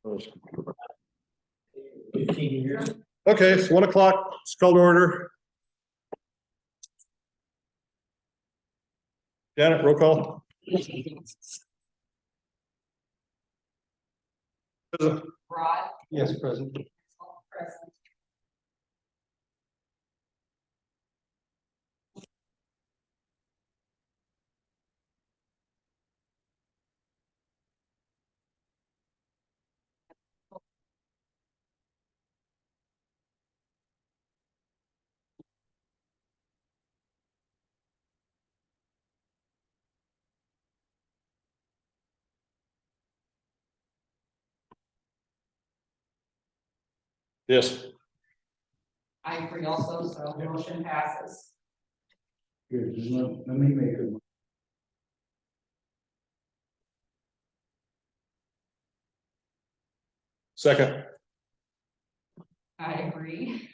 15 years. Okay, it's 1 o'clock, it's called to order. Janet, roll call. Rod. Yes, present. Present. Yes. I agree also, so motion passes. Good, let me make a. Second. I agree.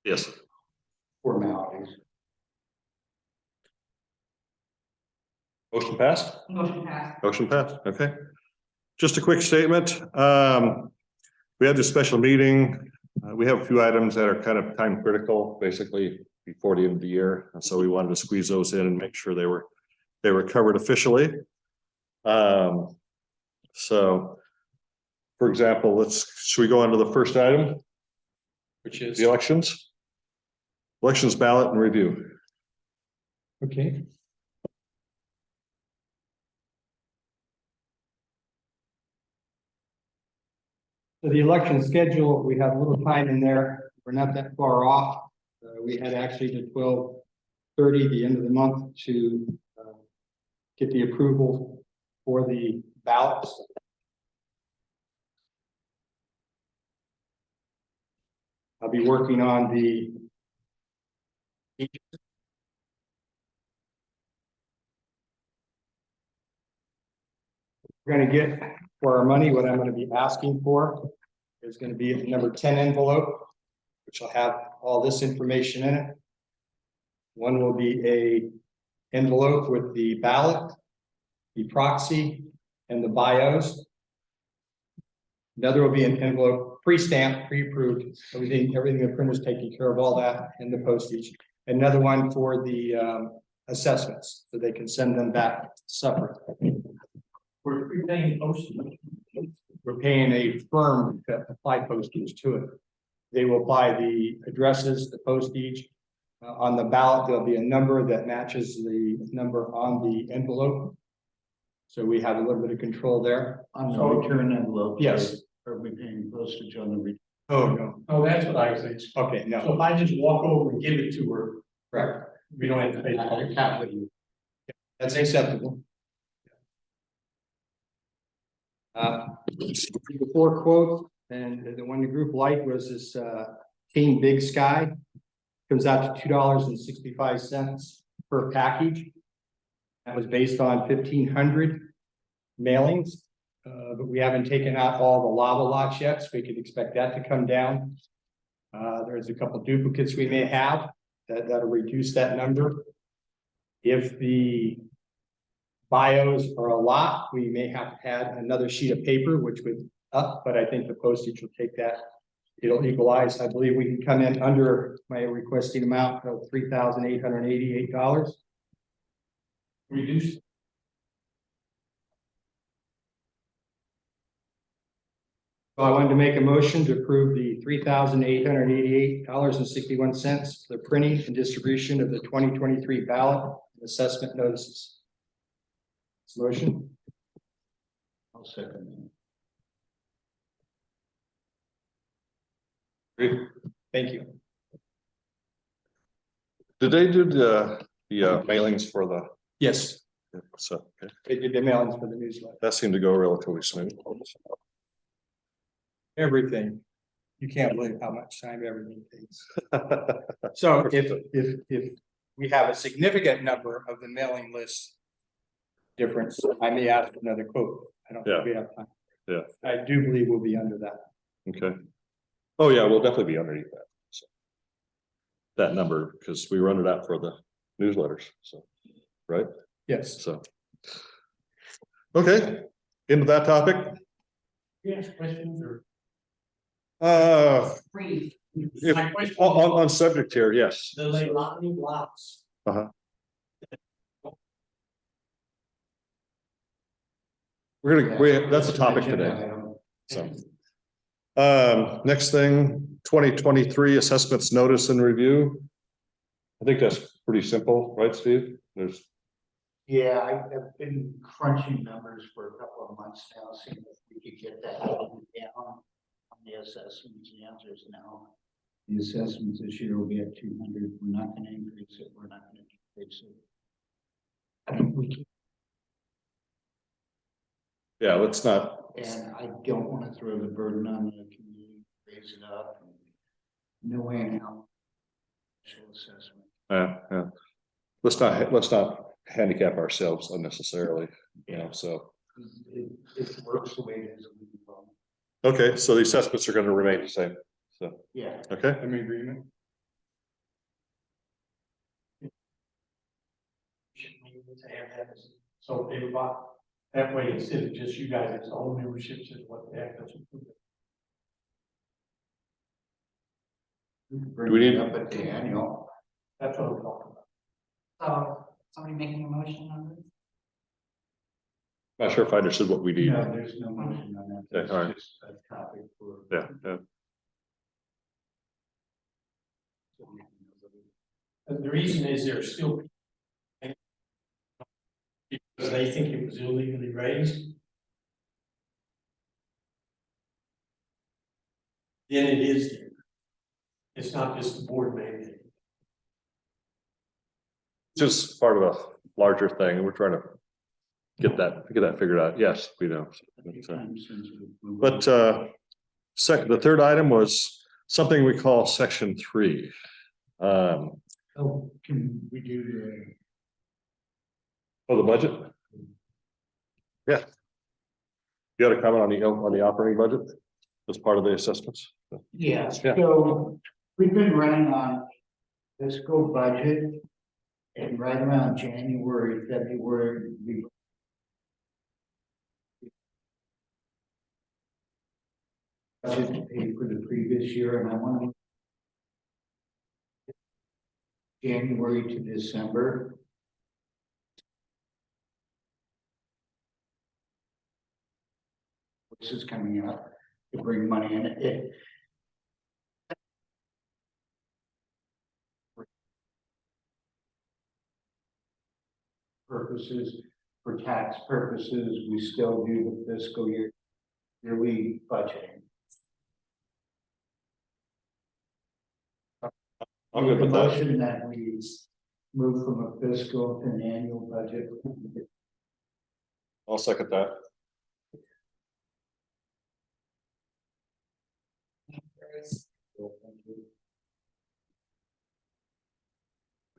Yes. Formalities. Motion passed? Motion passed. Motion passed, okay. Just a quick statement. We had this special meeting. We have a few items that are kind of time critical, basically before the end of the year. And so we wanted to squeeze those in and make sure they were covered officially. So, for example, should we go on to the first item? Which is. The elections? Elections ballot and review. Okay. So the election schedule, we have a little time in there. We're not that far off. We had actually to 12:30, the end of the month, to get the approval for the ballots. I'll be working on the we're going to get for our money, what I'm going to be asking for is going to be a number 10 envelope, which will have all this information in it. One will be a envelope with the ballot, the proxy, and the bios. Another will be an envelope pre-stamped, pre-approved. Everything the printer's taking care of all that, and the postage. Another one for the assessments, so they can send them back separate. We're paying postage. We're paying a firm to apply postage to it. They will apply the addresses, the postage. On the ballot, there'll be a number that matches the number on the envelope. So we have a little bit of control there. On the return envelope. Yes. Are we paying postage on the return? Oh, no. Oh, that's what I was thinking. Okay, no, So if I just walk over and give it to her, correct. we don't have to pay. That's acceptable. Before quote, and the one the group liked was this Team Big Sky. Comes out to $2.65 per package. That was based on 1,500 mailings. But we haven't taken out all the lava lots yet, so we could expect that to come down. There's a couple duplicates we may have that'll reduce that number. If the bios are a lot, we may have to add another sheet of paper, which would up, but I think the postage will take that. It'll equalize. I believe we can come in under my requesting amount of $3,888. Reduce. So I wanted to make a motion to approve the $3,888.61 for the printing and distribution of the 2023 ballot and assessment notices. This motion. I'll second Thank you. Did they do the mailings for the, Yes, so, okay. they did the mailings for the newsletter. That seemed to go relatively smooth. Everything. You can't believe how much time everything takes. So if we have a significant number of the mailing lists difference. I may ask for another quote. I don't think we have time. Yeah. I do believe we'll be under that. Okay. Oh, yeah, we'll definitely be underneath that. So. That number, because we run it out for the newsletters, so, right? Yes. So. Okay, into that topic. You ask questions or? Brief. If, My question on subject here, yes. The Leilani lots. That's the topic today. So. Next thing, 2023 assessments notice and review. I think that's pretty simple, right, Steve? There's, Yeah, I've been crunching numbers for a couple of months now, seeing if we could get that down on the assessments. The answer is no. The assessments this year will be at 200. We're not gonna increase it. We're not gonna decrease it. We can, yeah, let's not, and I don't wanna throw the burden on the community, raise it up. No way in hell. Assessment. yeah. Let's not handicap ourselves unnecessarily, you know, so. It works the way it is. Okay, so the assessments are gonna remain the same, so, Yeah. okay, I'm in agreement. To have that, so everybody, that way instead of just you guys, it's all memberships is what the heck. Bring we need- it up at the annual. That's what I'm talking about. So, somebody making a motion on this? not sure if I understood what we need. No, there's no motion on that. Yeah, all right. It's just a topic for. Yeah. And the reason is they're still. Because they think it was illegally raised. Then it is there. It's not just the board mandate. Just part of a larger thing, and we're trying to get that figured out. Yes, we know. So, but the third item was something we call section 3. Oh, can we do The budget? Yeah. You got a comment on the operating budget as part of the assessments? yeah, Yeah. so we've been running on fiscal budget. And right around January, February, we. Budget to pay for the previous year, and I want to. January to December. This is coming up to bring money in it. Purposes, for tax purposes, we still do the fiscal yearly budgeting. I'm good with that. Motion that we move from a fiscal to an annual budget. I'll second that.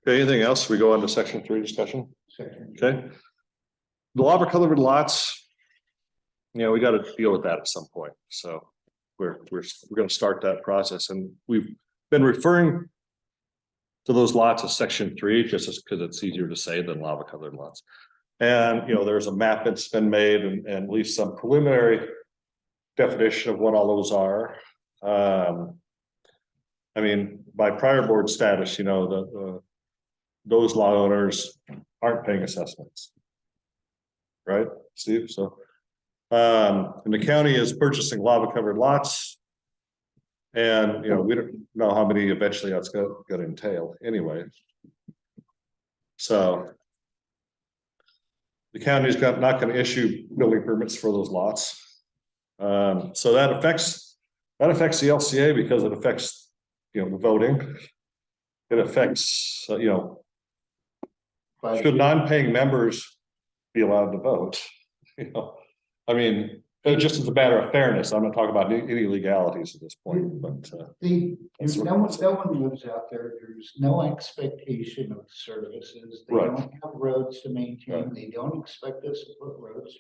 Okay, anything else? We go on to section 3 discussion. Section. Okay. The lava colored lots. You know, we got to deal with that at some point. So we're going to start that process, and we've been referring to those lots of section 3 just because it's easier to say than lava colored lots. And, you know, there's a map that's been made and at least some preliminary definition of what all those are. I mean, by prior board status, you know, those lot owners aren't paying assessments. Right, Steve? So, and the county is purchasing lava covered lots. And, you know, we don't know how many eventually that's going to entail anyway. So. The county's not going to issue building permits for those lots. So that affects the LCA because it affects, you know, the voting. It affects, you know, should non-paying members be allowed to vote? You know, I mean, just as a matter of fairness, I'm not talking about any legalities at this point, but, That's No one lives out there, there's no expectation of services, they Right. don't have roads to maintain, they don't expect us to put roads.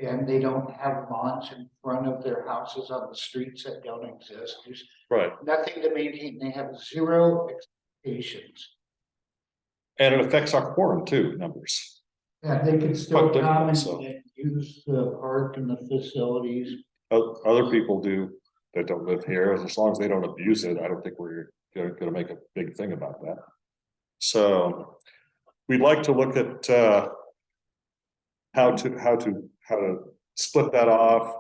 And they don't have lawns in front of their houses on the streets that don't exist, there's right. nothing to maintain, they have zero expectations. And it affects our quorum too, numbers. And they can still Quite come different, and use the park and the facilities. Other people do that don't live here, as long as they don't abuse it, I don't think we're gonna make a big thing about that. So we'd like to look at how to split that off,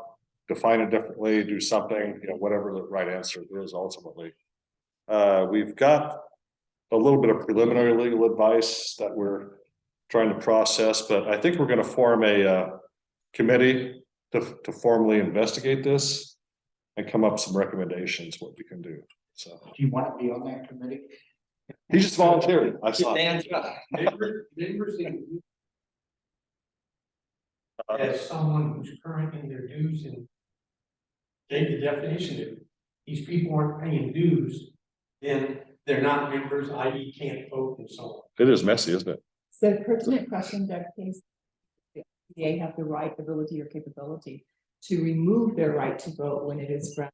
define it differently, do something, whatever the right answer is ultimately. We've got a little bit of preliminary legal advice that we're trying to process, but I think we're gonna form a committee to formally investigate this and come up with some recommendations, what we can do. So Do you want to be on that committee? he just volunteered. I saw. Neighbors as someone who's current in their dues and take the definition of these people aren't paying dues, then they're not members, i.e. can't vote and so on. It is messy, isn't it? So pertinent question, Doug, please. They have the right, ability, or capability to remove their right to vote when it is granted.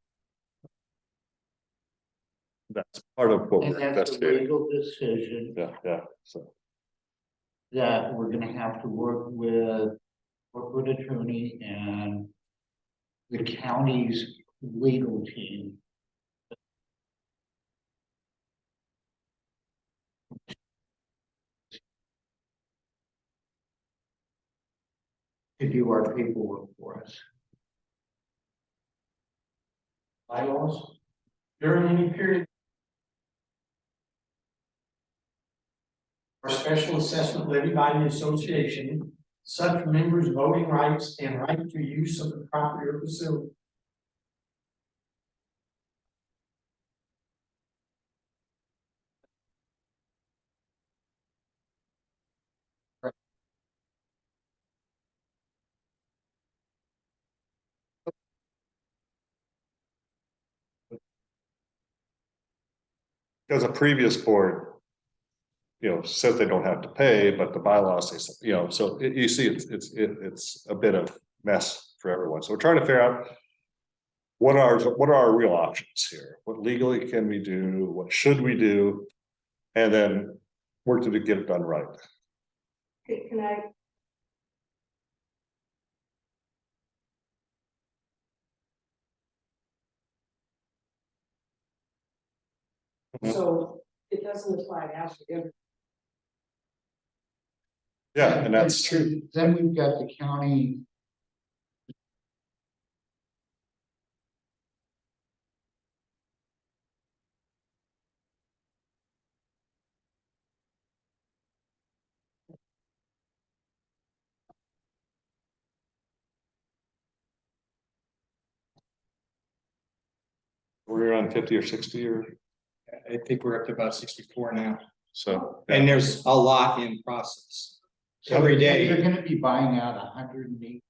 That's part of what And we're that's a investigating. legal decision Yeah, so. that we're gonna have to work with corporate attorney and the county's legal team. To do our paperwork for us. Bylaws during any period. Or special assessment levied by the association, such members' voting rights and right to use of the property or facility. Because a previous board, said they don't have to pay, but the bylaws say, so you see, it's a bit of mess for everyone. So we're trying to figure out what are our real options here? What legally can we do? What should we do? And then work to get it done right. Can I? So it doesn't apply to every. Yeah, and that's true. Then we've got the county. We're on 50 or 60 or I think we're up to about 64 now, so. and there's a lot in process. Every day. They're gonna be buying out 108.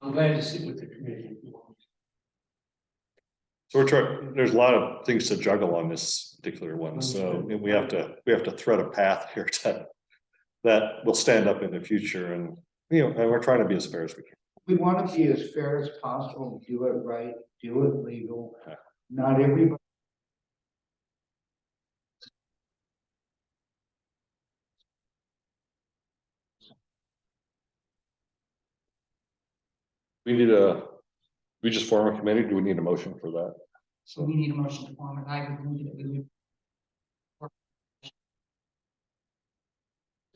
I'm glad to sit with the committee. So we're trying, there's a lot of things to juggle on this particular one, so we have to thread a path here that will stand up in the future and, and we're trying to be as fair as we can. We want to be as fair as possible, do it right, do it legal. Not everybody. We just form a committee, do we need a motion for that? So we need a motion to form it. I would move that we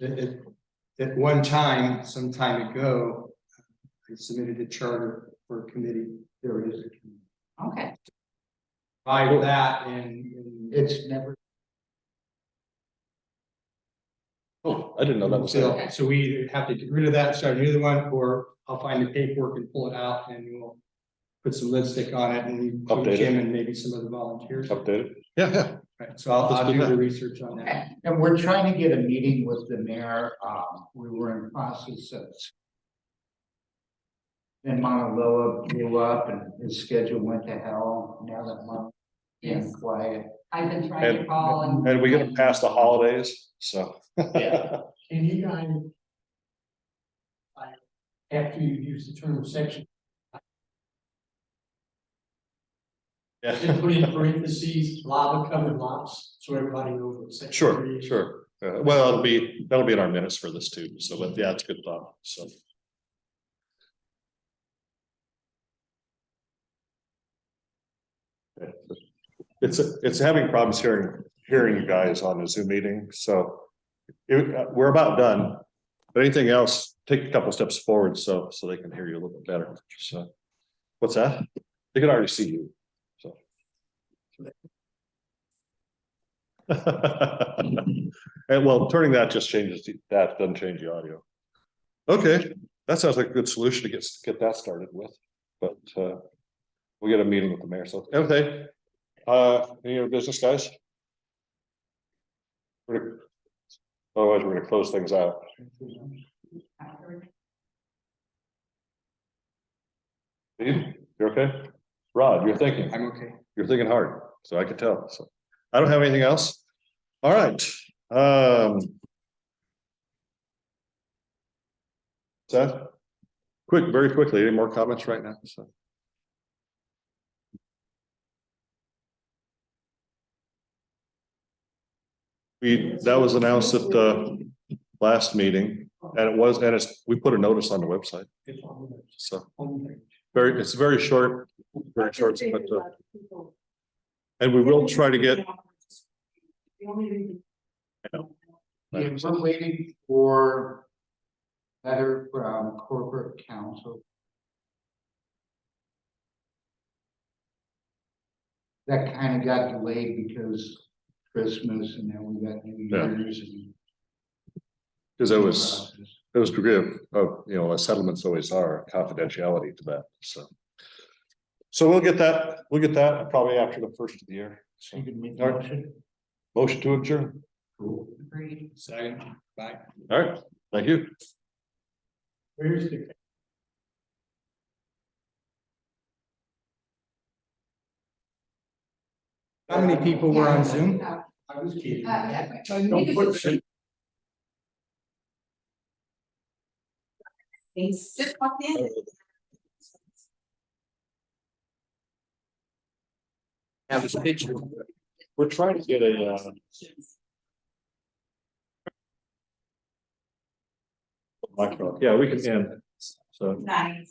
would. At one time, some time ago, I submitted a charter for a committee. There is a committee. Okay, By that and It's never. Oh, I didn't know that was there. So we either have to get rid of that, start a new one, or I'll find the paperwork and pull it out and we'll put some lipstick on it and Update it. Jim and maybe some of the volunteers. Updated. Yeah. Right, so I'll Let's do do the that. research on that. And we're trying to get a meeting with the mayor. We were in process of. Then Mauna Loa blew up and his schedule went to hell. Now that Mauna Yes. is quiet. I've been trying to call And we get past the holidays, so. Yeah. Can you guys? After you use the term section, just Yeah, put in parentheses, lava covered lots, so everybody knows what section. sure, it is. sure. Well, that'll be in our minutes for this too, so, but yeah, it's a good thought, so. It's having problems hearing you guys on the Zoom meeting, so. We're about done, but anything else, take a couple steps forward so they can hear you a little bit better, so. What's that? They can already see you, so. And well, turning that just changes, that doesn't change the audio. Okay, that sounds like a good solution to get that started with, but we'll get a meeting with the mayor, so, okay. Any other business, guys? Otherwise, we're gonna close things out. Steve, you're okay? Rod, you're thinking, I'm okay. you're thinking hard, so I can tell, so. I don't have anything else. All right, Seth? Very quickly, any more comments right now? So. That was announced at the last meeting, and we put a notice on the website, It's on the so homepage. it's very short, but, and we will try to get. Yeah, we're waiting for letter from corporate counsel. That kind of got delayed because Christmas and then we got New Yeah. Year's. And Because it was to give, as settlements always are, confidentiality to that, so. So we'll get that probably after the first of the year. So, You can make All a right. motion. motion to adjourn. Agreed. Second, bye. All right, thank you. Where's the? How many people were on Zoom? I was kidding. Don't put- They sit up in. Have this picture. We're trying to get a, microphone. Yeah, we can end, so. Nice.